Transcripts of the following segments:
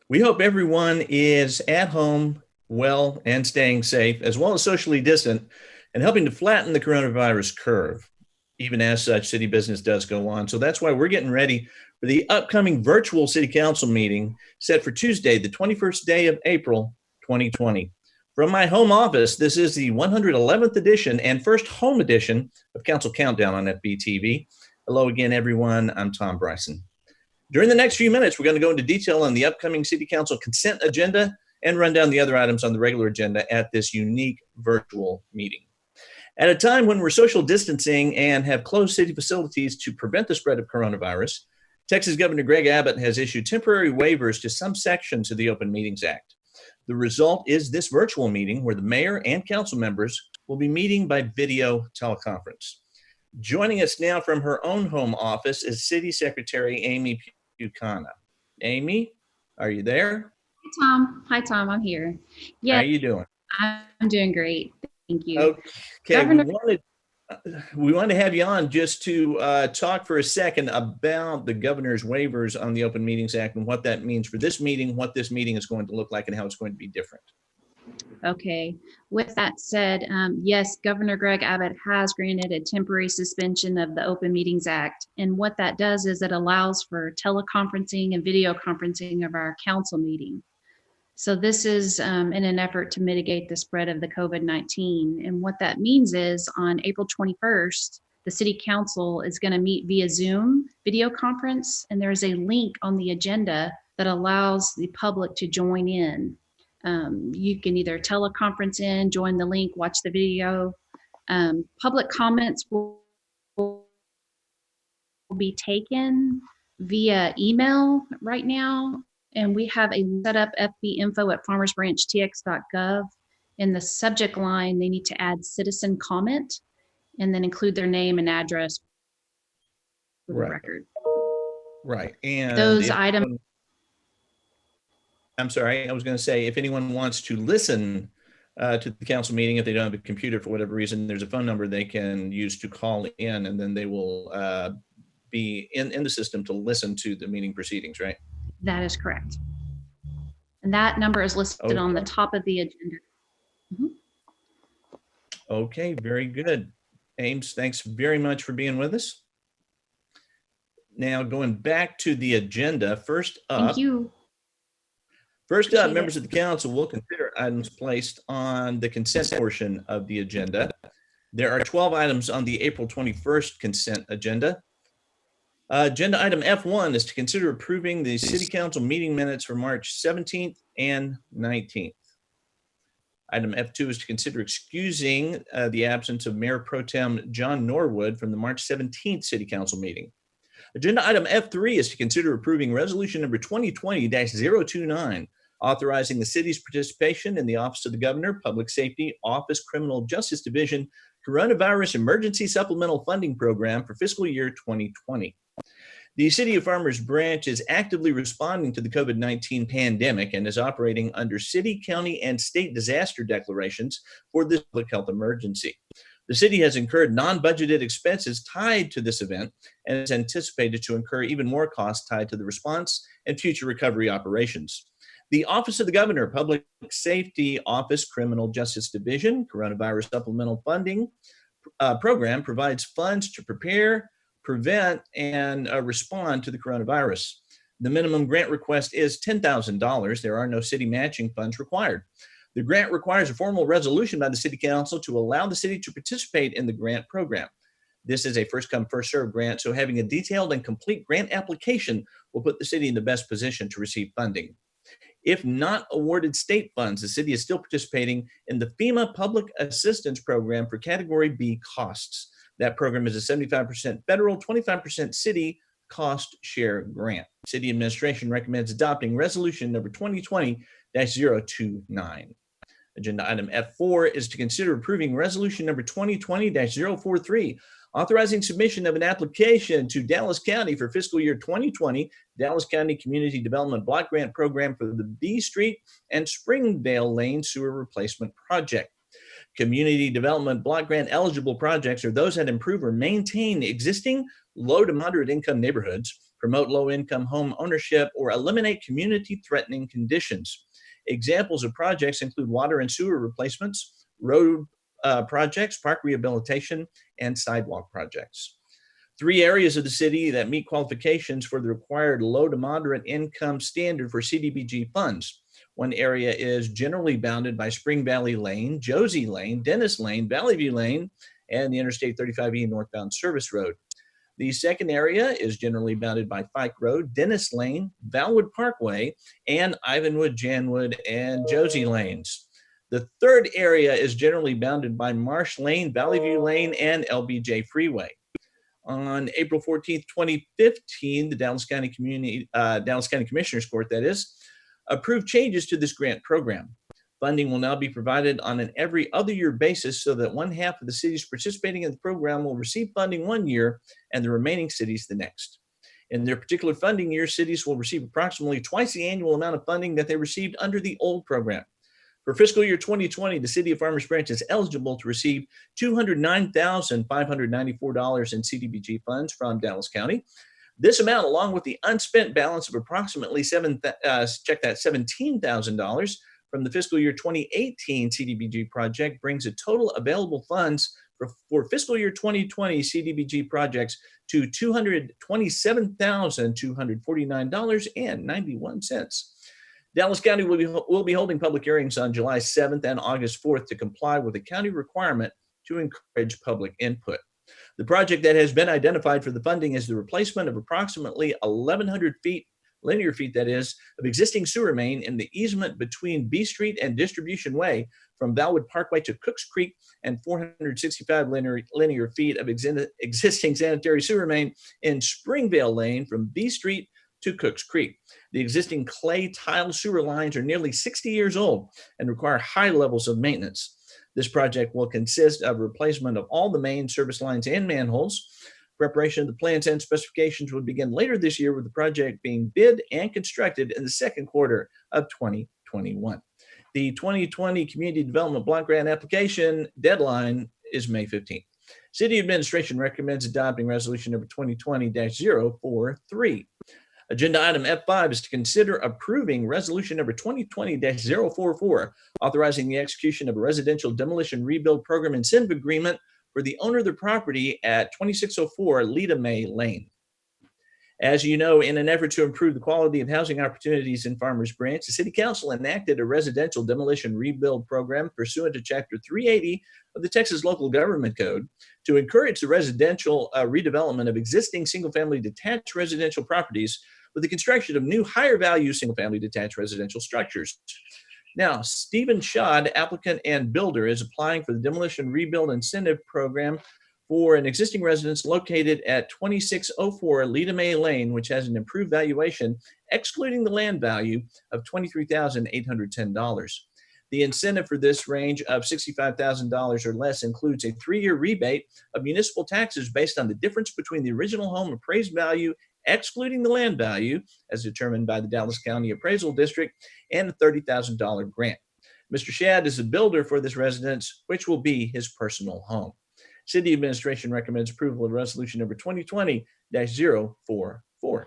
We hope everyone is at home, well, and staying safe, as well as socially distant, and helping to flatten the coronavirus curve. Even as such, city business does go on. So that's why we're getting ready for the upcoming virtual city council meeting set for Tuesday, the 21st day of April, 2020. From my home office, this is the 111th edition and first home edition of Council Countdown on FBTV. Hello again, everyone. I'm Tom Bryson. During the next few minutes, we're going to go into detail on the upcoming City Council consent agenda and run down the other items on the regular agenda at this unique virtual meeting. At a time when we're social distancing and have closed city facilities to prevent the spread of coronavirus, Texas Governor Greg Abbott has issued temporary waivers to some sections of the Open Meetings Act. The result is this virtual meeting where the mayor and council members will be meeting by video teleconference. Joining us now from her own home office is City Secretary Amy Buchanan. Amy, are you there? Hi, Tom. I'm here. Yeah. How are you doing? I'm doing great. Thank you. Okay. Governor, we wanted to have you on just to talk for a second about the governor's waivers on the Open Meetings Act and what that means for this meeting, what this meeting is going to look like, and how it's going to be different. Okay. With that said, yes, Governor Greg Abbott has granted a temporary suspension of the Open Meetings Act. And what that does is it allows for teleconferencing and video conferencing of our council meeting. So this is in an effort to mitigate the spread of the COVID-19. And what that means is on April 21st, the City Council is going to meet via Zoom video conference. And there's a link on the agenda that allows the public to join in. You can either teleconference in, join the link, watch the video. Public comments will be taken via email right now. And we have a set up fbinfo@farmersbranchtx.gov. In the subject line, they need to add citizen comment and then include their name and address for the record. Right. And those items. I'm sorry, I was going to say, if anyone wants to listen to the council meeting, if they don't have a computer for whatever reason, there's a phone number they can use to call in, and then they will be in the system to listen to the meeting proceedings, right? That is correct. And that number is listed on the top of the agenda. Mm-hmm. Okay, very good. Ames, thanks very much for being with us. Now, going back to the agenda, first up. Thank you. First up, members of the council will consider items placed on the consent portion of the agenda. There are 12 items on the April 21st consent agenda. Agenda item F1 is to consider approving the city council meeting minutes for March 17th and 19th. Item F2 is to consider excusing the absence of Mayor Pro Tem John Norwood from the March 17th city council meeting. Agenda item F3 is to consider approving resolution number 2020-029, authorizing the city's participation in the Office of the Governor, Public Safety, Office Criminal Justice Division, Coronavirus Emergency Supplemental Funding Program for fiscal year 2020. The City of Farmers Branch is actively responding to the COVID-19 pandemic and is operating under city, county, and state disaster declarations for this public health emergency. The city has incurred non-budgeted expenses tied to this event and is anticipated to incur even more costs tied to the response and future recovery operations. The Office of the Governor, Public Safety, Office Criminal Justice Division, Coronavirus Supplemental Funding Program provides funds to prepare, prevent, and respond to the coronavirus. The minimum grant request is $10,000. There are no city matching funds required. The grant requires a formal resolution by the City Council to allow the city to participate in the grant program. This is a first-come, first-served grant, so having a detailed and complete grant application will put the city in the best position to receive funding. If not awarded state funds, the city is still participating in the FEMA Public Assistance Program for Category B costs. That program is a 75% federal, 25% city cost share grant. City administration recommends adopting resolution number 2020-029. Agenda item F4 is to consider approving resolution number 2020-043, authorizing submission of an application to Dallas County for fiscal year 2020 Dallas County Community Development Block Grant Program for the B Street and Springdale Lane Sewer Replacement Project. Community Development Block Grant eligible projects are those that improve or maintain existing low to moderate income neighborhoods promote low-income home ownership, or eliminate community-threatening conditions. Examples of projects include water and sewer replacements, road projects, park rehabilitation, and sidewalk projects. 3 areas of the city that meet qualifications for the required low to moderate income standard for CDBG funds. One area is generally bounded by Spring Valley Lane, Josie Lane, Dennis Lane, Valley View Lane, and the Interstate 35E northbound service road. The second area is generally bounded by Fike Road, Dennis Lane, Valwood Parkway, and Ivanwood, Janwood, and Josie Lanes. The third area is generally bounded by Marsh Lane, Valley View Lane, and LBJ Freeway. On April 14th, 2015, the Dallas County Commissioners Court, that is, approved changes to this grant program. Funding will now be provided on an every other year basis so that one half of the cities participating in the program will receive funding one year and the remaining cities the next. In their particular funding year, cities will receive approximately twice the annual amount of funding that they received under the old program. For fiscal year 2020, the city of Farmers Branch is eligible to receive $209,594 in CDBG funds from Dallas County. This amount, along with the unspent balance of approximately $17,000 from the fiscal year 2018 CDBG project, brings a total available funds for fiscal year 2020 CDBG projects to $227,249.91. Dallas County will be holding public hearings on July 7th and August 4th to comply with the county requirement to encourage public input. The project that has been identified for the funding is the replacement of approximately 1,100 linear feet, that is, of existing sewer main in the easement between B Street and Distribution Way from Valwood Parkway to Cooks Creek, and 465 linear feet of existing sanitary sewer main in Springvale Lane from B Street to Cooks Creek. The existing clay tile sewer lines are nearly 60 years old and require high levels of maintenance. This project will consist of replacement of all the main service lines and manholes. Preparation of the plans and specifications will begin later this year, with the project being bid and constructed in the second quarter of 2021. The 2020 Community Development Block Grant application deadline is May 15th. City Administration recommends adopting Resolution number 2020-043. Agenda item F5 is to consider approving Resolution number 2020-044, authorizing the execution of a residential demolition rebuild program incentive agreement for the owner of the property at 2604 Lita May Lane. As you know, in an effort to improve the quality of housing opportunities in Farmers Branch, the City Council enacted a residential demolition rebuild program pursuant to Chapter 380 of the Texas Local Government Code to encourage the residential redevelopment of existing single-family detached residential properties with the construction of new higher-value single-family detached residential structures. Now, Stephen Schad, applicant and builder, is applying for the demolition rebuild incentive program for an existing residence located at 2604 Lita May Lane, which has an improved valuation, excluding the land value of $23,810. The incentive for this range of $65,000 or less includes a 3-year rebate of municipal taxes based on the difference between the original home appraised value, excluding the land value, as determined by the Dallas County Appraisal District, and a $30,000 grant. Mr. Schad is a builder for this residence, which will be his personal home. City Administration recommends approval of Resolution number 2020-044.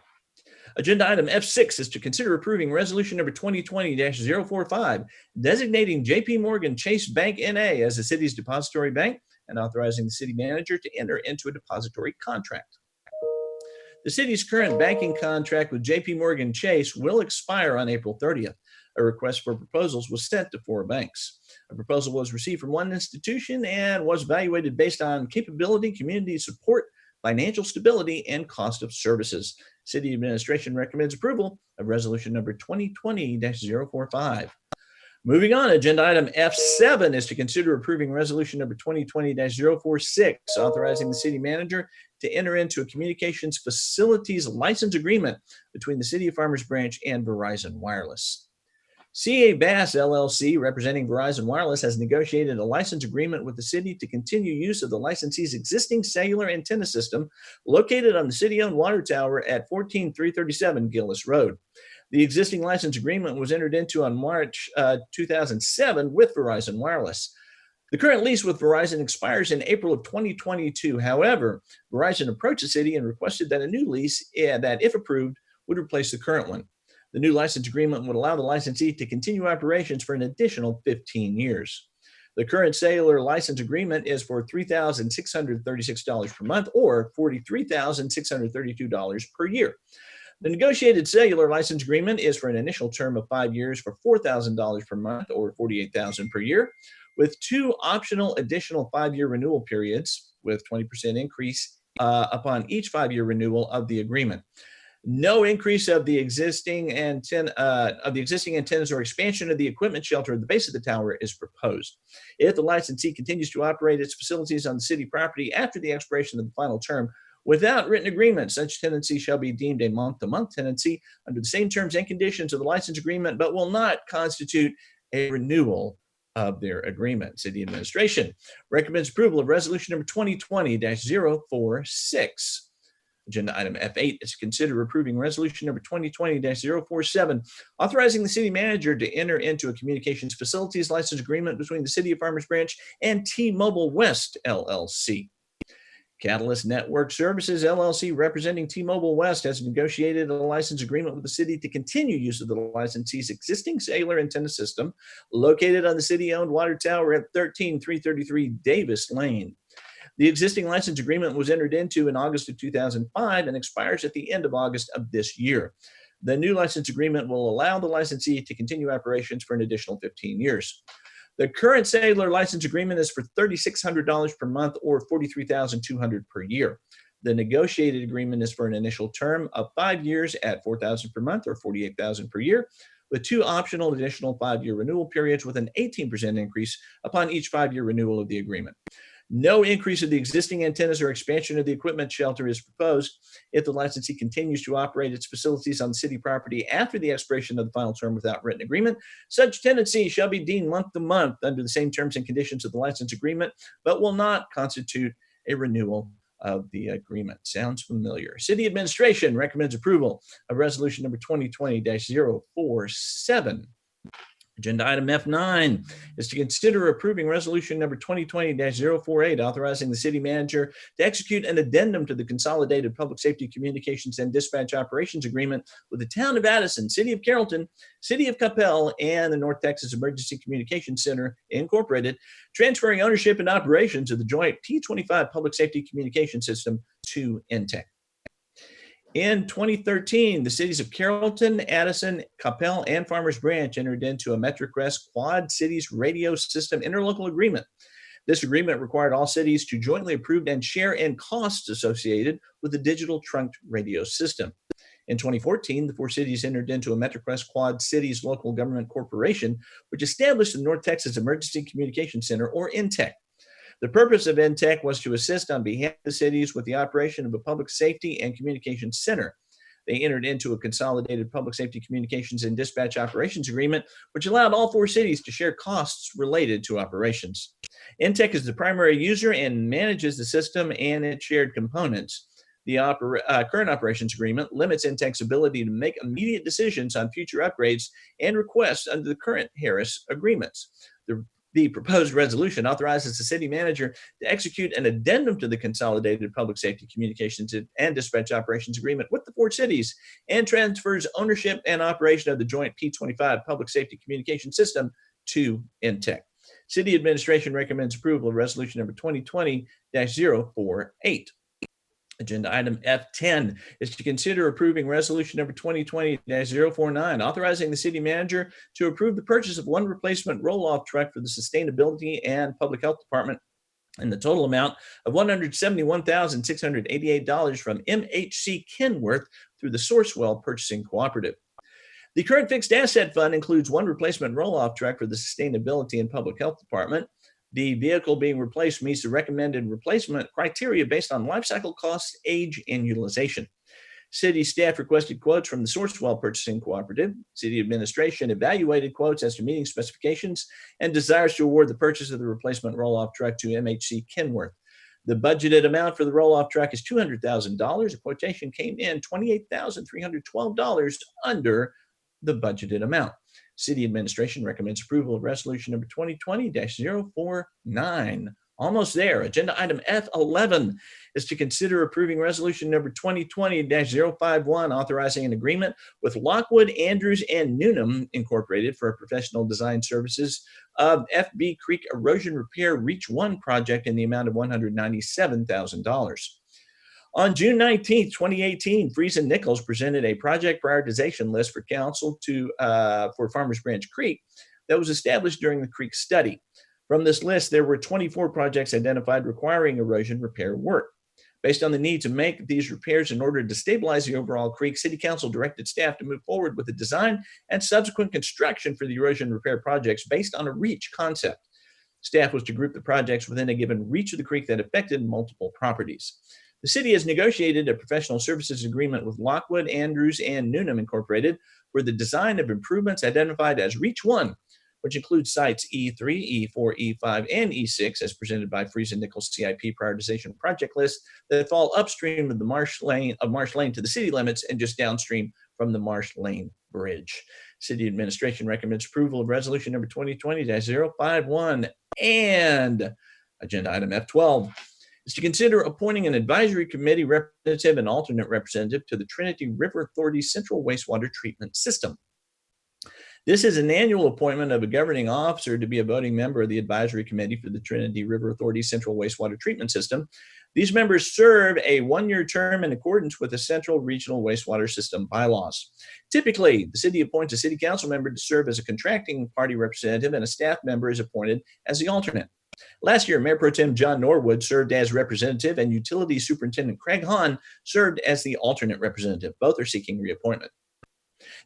Agenda item F6 is to consider approving Resolution number 2020-045, designating J.P. Morgan Chase Bank N.A. as the city's depository bank and authorizing the city manager to enter into a depository contract. The city's current banking contract with J.P. Morgan Chase will expire on April 30th. A request for proposals was sent to 4 banks. A proposal was received from one institution and was evaluated based on capability, community support, financial stability, and cost of services. City Administration recommends approval of Resolution number 2020-045. Moving on, agenda item F7 is to consider approving Resolution number 2020-046, authorizing the city manager to enter into a communications facilities license agreement between the City of Farmers Branch and Verizon Wireless. CA Bass LLC, representing Verizon Wireless, has negotiated a license agreement with the city to continue use of the licensee's existing cellular antenna system located on the city-owned water tower at 14337 Gillis Road. The existing license agreement was entered into on March 2007 with Verizon Wireless. The current lease with Verizon expires in April of 2022. However, Verizon approached the city and requested that a new lease, that if approved, would replace the current one. The new license agreement would allow the licensee to continue operations for an additional 15 years. The current cellular license agreement is for $3,636 per month or $43,632 per year. The negotiated cellular license agreement is for an initial term of 5 years for $4,000 per month or $48,000 per year, with 2 optional additional 5-year renewal periods with 20% increase upon each 5-year renewal of the agreement. No increase of the existing antennas or expansion of the equipment shelter at the base of the tower is proposed. If the licensee continues to operate its facilities on the city property after the expiration of the final term without written agreement, such tenancy shall be deemed a month-to-month tenancy under the same terms and conditions of the license agreement, but will not constitute a renewal of their agreement. City administration recommends approval of resolution number 2020-046. Agenda item F8 is to consider approving resolution number 2020-047, authorizing the city manager to enter into a communications facilities license agreement between the City of Farmers Branch and T-Mobile West, LLC. Catalyst Network Services, LLC, representing T-Mobile West, has negotiated a license agreement with the city to continue use of the licensee's existing cellular antenna system located on the city-owned water tower at 13333 Davis Lane. The existing license agreement was entered into in August of 2005 and expires at the end of August of this year. The new license agreement will allow the licensee to continue operations for an additional 15 years. The current cellular license agreement is for $3,600 per month or $43,200 per year. The negotiated agreement is for an initial term of 5 years at $4,000 per month or $48,000 per year, with 2 optional additional 5-year renewal periods with an 18% increase upon each 5-year renewal of the agreement. No increase of the existing antennas or expansion of the equipment shelter is proposed. If the licensee continues to operate its facilities on city property after the expiration of the final term without written agreement, such tenancy shall be deemed month to month under the same terms and conditions of the license agreement, but will not constitute a renewal of the agreement. Sounds familiar. City administration recommends approval of resolution number 2020-047. Agenda item F9 is to consider approving resolution number 2020-048, authorizing the city manager to execute an addendum to the Consolidated Public Safety Communications and Dispatch Operations Agreement with the Town of Addison, City of Carrollton, City of Coppell, and the North Texas Emergency Communications Center, Incorporated, transferring ownership and operations of the joint P25 Public Safety Communication System to Intech. In 2013, the cities of Carrollton, Addison, Coppell, and Farmers Branch entered into a MetroCrest Quad Cities Radio System interlocal agreement. This agreement required all cities to jointly approve and share in costs associated with the digital trunked radio system. In 2014, the 4 cities entered into a MetroCrest Quad Cities Local Government Corporation, which established the North Texas Emergency Communication Center, or INTEC. The purpose of INTEC was to assist on behalf of the cities with the operation of a public safety and communications center. They entered into a consolidated public safety communications and dispatch operations agreement, which allowed all 4 cities to share costs related to operations. INTEC is the primary user and manages the system and its shared components. The current operations agreement limits INTEC's ability to make immediate decisions on future upgrades and requests under the current Harris agreements. The proposed resolution authorizes the city manager to execute an addendum to the Consolidated Public Safety Communications and Dispatch Operations Agreement with the 4 cities and transfers ownership and operation of the joint P25 Public Safety Communication System to INTEC. City administration recommends approval of resolution number 2020-048. Agenda item F10 is to consider approving resolution number 2020-049, authorizing the city manager to approve the purchase of 1 replacement roll-off truck for the Sustainability and Public Health Department in the total amount of $171,688 from MHC Kenworth through the Sourcewell Purchasing Cooperative. The current fixed asset fund includes 1 replacement roll-off truck for the Sustainability and Public Health Department. The vehicle being replaced meets the recommended replacement criteria based on life cycle costs, age, and utilization. City staff requested quotes from the Sourcewell Purchasing Cooperative. City administration evaluated quotes as to meeting specifications and desires to award the purchase of the replacement roll-off truck to MHC Kenworth. The budgeted amount for the roll-off truck is $200,000. A quotation came in $28,312 under the budgeted amount. City Administration recommends approval of resolution number 2020-049. Almost there. Agenda item F11 is to consider approving resolution number 2020-051, authorizing an agreement with Lockwood, Andrews, and Newnham Incorporated for professional design services of FB Creek Erosion Repair Reach 1 project in the amount of $197,000. On June 19, 2018, Friesen Nichols presented a project prioritization list for council for Farmers Branch Creek that was established during the creek study. From this list, there were 24 projects identified requiring erosion repair work. Based on the need to make these repairs in order to stabilize the overall creek, City Council directed staff to move forward with the design and subsequent construction for the erosion repair projects based on a reach concept. Staff was to group the projects within a given reach of the creek that affected multiple properties. The city has negotiated a professional services agreement with Lockwood, Andrews, and Newnham Incorporated for the design of improvements identified as Reach 1, which includes sites E3, E4, E5, and E6 as presented by Friesen Nichols CIP prioritization project list that fall upstream of the Marsh Lane to the city limits and just downstream from the Marsh Lane Bridge. City Administration recommends approval of resolution number 2020-051. And agenda item F12 is to consider appointing an advisory committee representative and alternate representative to the Trinity River Authority Central Wastewater Treatment System. This is an annual appointment of a governing officer to be a voting member of the advisory committee for the Trinity River Authority Central Wastewater Treatment System. These members serve a one-year term in accordance with the Central Regional Wastewater System bylaws. Typically, the city appoints a city council member to serve as a contracting party representative, and a staff member is appointed as the alternate. Last year, Mayor Pro Tem John Norwood served as representative, and Utility Superintendent Craig Hahn served as the alternate representative. Both are seeking reappointment.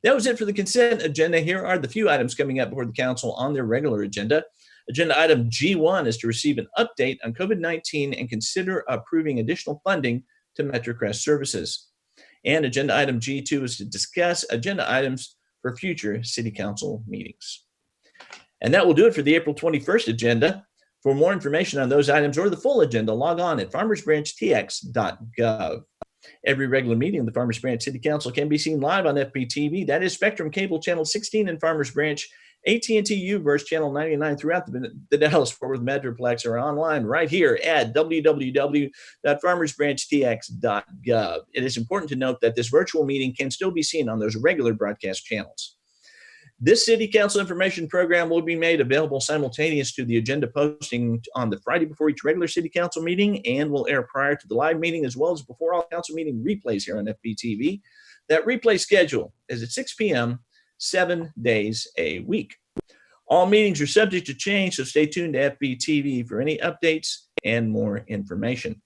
That was it for the consent agenda. Here are the few items coming up before the council on their regular agenda. Agenda item G1 is to receive an update on COVID-19 and consider approving additional funding to MetroCrest services. And agenda item G2 is to discuss agenda items for future city council meetings. And that will do it for the April 21st agenda. For more information on those items or the full agenda, log on at farmersbranchtx.gov. Every regular meeting of the Farmers Branch City Council can be seen live on FBTV. That is Spectrum Cable Channel 16 in Farmers Branch, AT&T U-verse Channel 99 throughout the Dallas-Fort Worth Metroplex, or online right here at www.farmersbranchtx.gov. It is important to note that this virtual meeting can still be seen on those regular broadcast channels. This City Council information program will be made available simultaneous to the agenda posting on the Friday before each regular City Council meeting, and will air prior to the live meeting as well as before all council meeting replays here on FBTV. That replay schedule is at 6 p.m., 7 days a week. All meetings are subject to change, so stay tuned to FBTV for any updates and more information.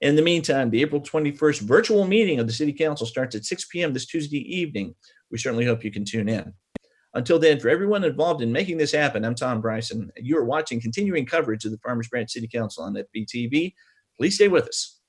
In the meantime, the April 21st virtual meeting of the City Council starts at 6 p.m. this Tuesday evening. We certainly hope you can tune in. Until then, for everyone involved in making this happen, I'm Tom Bryson. You are watching continuing coverage of the Farmers Branch City Council on FBTV. Please stay with us.